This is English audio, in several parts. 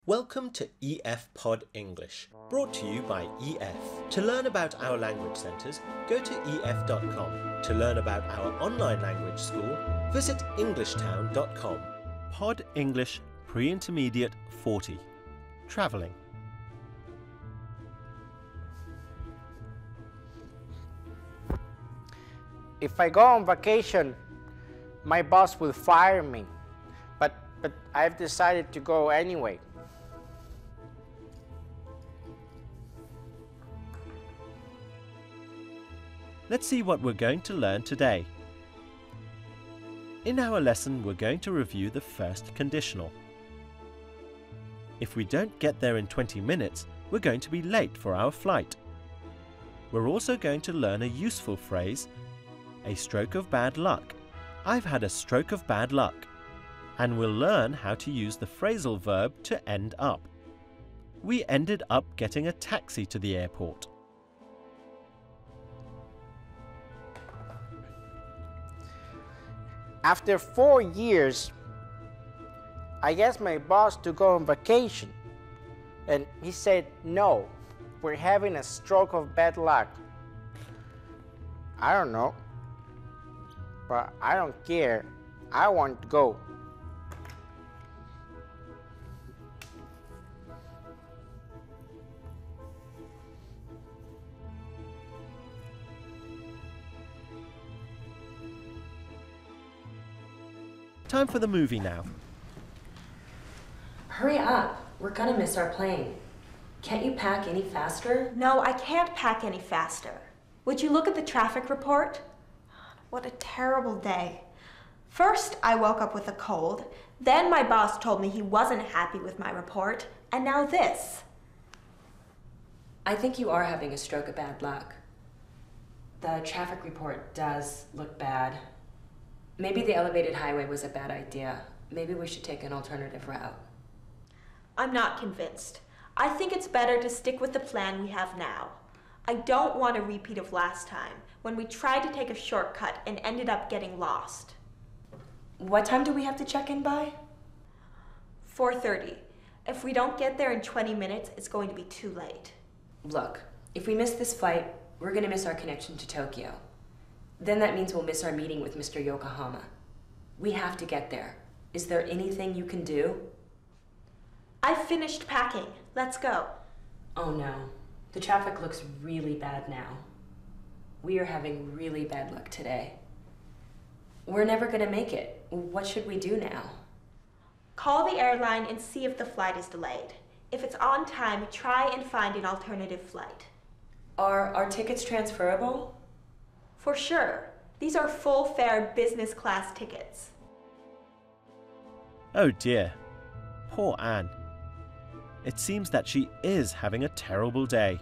Welcome to EF Pod English, brought to you by EF. To learn about our language centres, go to ef.com. To learn about our online language school, visit englishtown.com. Pod English Pre-Intermediate 40. Travelling. If I go on vacation, my boss will fire me, but I've decided to go anyway. Let's see what we're going to learn today. In our lesson, we're going to review the first conditional. If we don't get there in 20 minutes, we're going to be late for our flight. We're also going to learn a useful phrase, a stroke of bad luck. I've had a stroke of bad luck. And we'll learn how to use the phrasal verb to end up. We ended up getting a taxi to the airport. After 4 years, I asked my boss to go on vacation, and he said, no, we're having a stroke of bad luck. I don't know, but I don't care. I want to go. Time for the movie now. Hurry up, we're gonna miss our plane. Can't you pack any faster? No, I can't pack any faster. Would you look at the traffic report? What a terrible day. First, I woke up with a cold. Then my boss told me he wasn't happy with my report. And now this. I think you are having a stroke of bad luck. The traffic report does look bad. Maybe the elevated highway was a bad idea. Maybe we should take an alternative route. I'm not convinced. I think it's better to stick with the plan we have now. I don't want a repeat of last time, when we tried to take a shortcut and ended up getting lost. What time do we have to check in by? 4:30. If we don't get there in 20 minutes, it's going to be too late. Look, if we miss this flight, we're gonna miss our connection to Tokyo. Then that means we'll miss our meeting with Mr. Yokohama. We have to get there. Is there anything you can do? I've finished packing. Let's go. Oh no, the traffic looks really bad now. We are having really bad luck today. We're never gonna make it. What should we do now? Call the airline and see if the flight is delayed. If it's on time, try and find an alternative flight. Are our tickets transferable? For sure. These are full-fare business class tickets. Oh dear. Poor Anne. It seems that she is having a terrible day.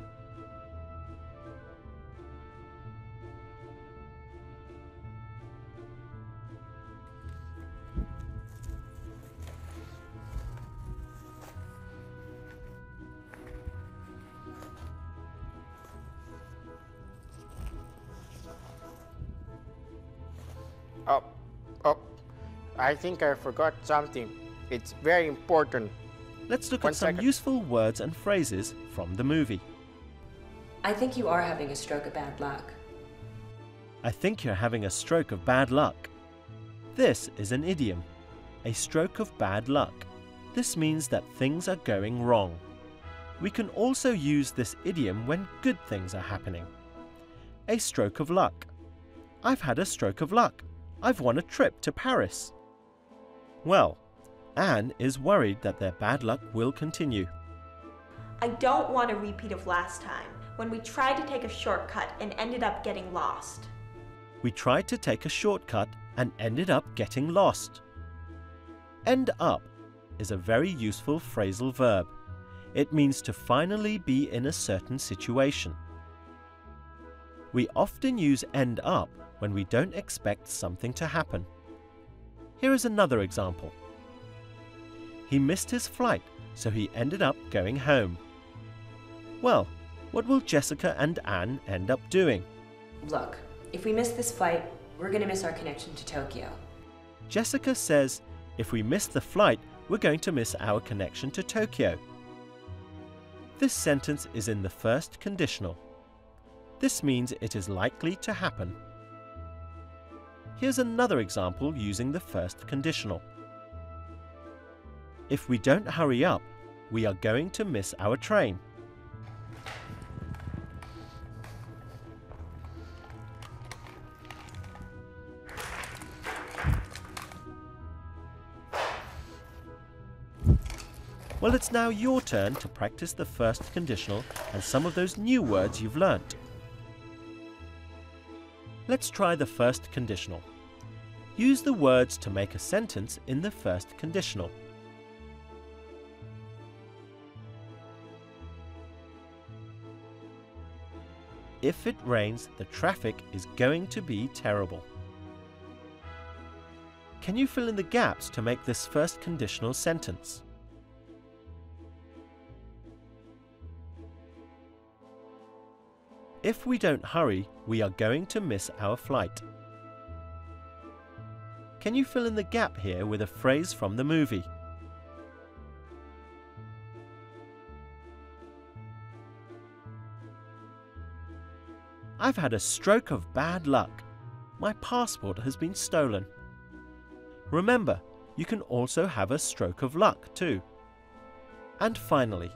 I think I forgot something. It's very important. Let's look at some useful words and phrases from the movie. I think you are having a stroke of bad luck. I think you're having a stroke of bad luck. This is an idiom, a stroke of bad luck. This means that things are going wrong. We can also use this idiom when good things are happening. A stroke of luck. I've had a stroke of luck. I've won a trip to Paris. Well, Anne is worried that their bad luck will continue. I don't want a repeat of last time, when we tried to take a shortcut and ended up getting lost. We tried to take a shortcut and ended up getting lost. End up is a very useful phrasal verb. It means to finally be in a certain situation. We often use end up when we don't expect something to happen. Here is another example. He missed his flight, so he ended up going home. Well, what will Jessica and Anne end up doing? Look, if we miss this flight, we're gonna miss our connection to Tokyo. Jessica says, if we miss the flight, we're going to miss our connection to Tokyo. This sentence is in the first conditional. This means it is likely to happen. Here's another example using the first conditional. If we don't hurry up, we are going to miss our train. Well, it's now your turn to practice the first conditional and some of those new words you've learnt. Let's try the first conditional. Use the words to make a sentence in the first conditional. If it rains, the traffic is going to be terrible. Can you fill in the gaps to make this first conditional sentence? If we don't hurry, we are going to miss our flight. Can you fill in the gap here with a phrase from the movie? I've had a stroke of bad luck. My passport has been stolen. Remember, you can also have a stroke of luck too. And finally,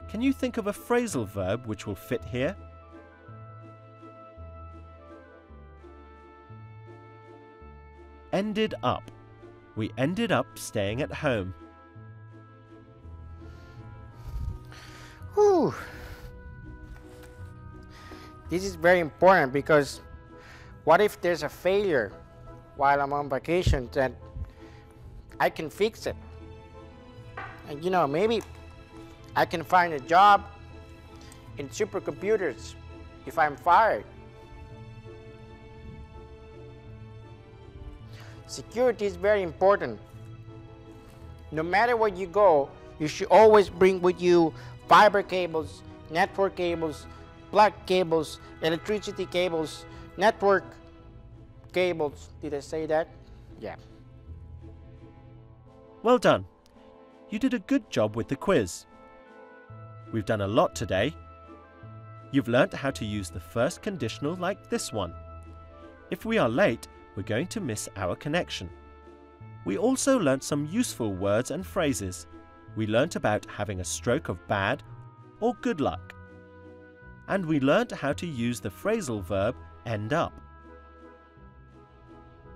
can you think of a phrasal verb which will fit here? Ended up. We ended up staying at home. Whew. This is very important because what if there's a failure while I'm on vacation that I can fix it? And you know, maybe I can find a job in supercomputers if I'm fired. Security is very important. No matter where you go, you should always bring with you fiber cables, network cables, plug cables, electricity cables, network cables. Did I say that? Yeah. Well done. You did a good job with the quiz. We've done a lot today. You've learnt how to use the first conditional like this one. If we are late, we're going to miss our connection. We also learnt some useful words and phrases. We learnt about having a stroke of bad or good luck. And we learnt how to use the phrasal verb end up.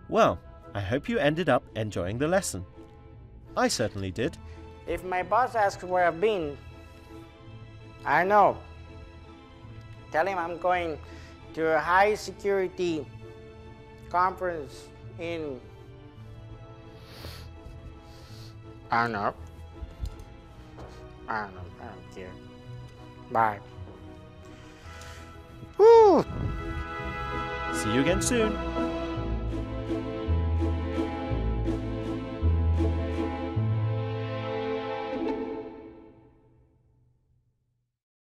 Well, I hope you ended up enjoying the lesson. I certainly did. If my boss asks where I've been, I know. Tell him I'm going to a high security conference in, I don't know. I don't care. Bye. Woo! See you again soon.